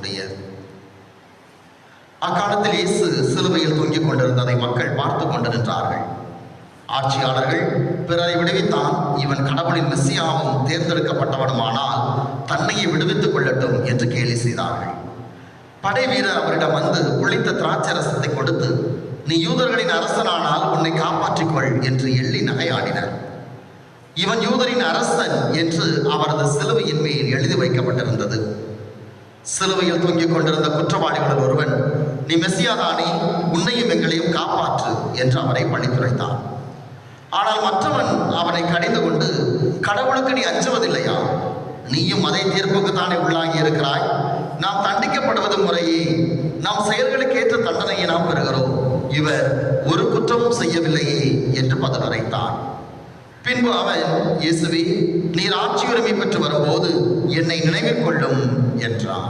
உடையது. அக்காலத்தில் இயேசு சிலுவையில் தொங்கிக் கொண்டிருந்ததை மக்கள் பார்த்து கொண்டு நின்றார்கள். ஆட்சியாளர்கள் பிறரை விடுவித்தான், இவன் கடவுளின் மெசியாவும் தேர்ந்தெடுக்கப்பட்டவனுமானால் தன்னையை விடுவித்துக் கொள்ளட்டும் என்று கேலி செய்தார்கள். படை வீரர் அவரிடம் வந்து குளித்த திராட்சை ரசத்தை கொடுத்து, நீ யூதர்களின் அரசனானால் உன்னை காப்பாற்றிக்கொள் என்று எள்ளி நகையாடினர். இவன் யூதரின் அரசன் என்று அவரது சிலுவையின் மேல் எழுதி வைக்கப்பட்டிருந்தது. சிலுவையில் தொங்கிக் கொண்டிருந்த குற்றவாளிகளில் ஒருவன், நீ மெசியாதானே, உன்னையும் எங்களையும் காப்பாற்று என்று அவரை பழித்துரைத்தான். ஆனால் மற்றவன் அவனை கடிந்து கொண்டு, கடவுளுக்கு நீ அஞ்சுவதில்லையா? நீயும் அதே தீர்ப்புக்குத்தானே உள்ளாகி இருக்கிறாய். நாம் தண்டிக்கப்படுவது முறையே, நாம் செயல்களுக்கு ஏற்ற தண்டனையை நாம் பெறுகிறோம். இவர் ஒரு குற்றமும் செய்யவில்லையே என்று பதிலுரைத்தான். பின்பு அவன், இயேசுவே, நீர் ஆட்சி உரிமை பெற்று வரும்போது என்னை நினைவில் கொள்ளும் என்றான்.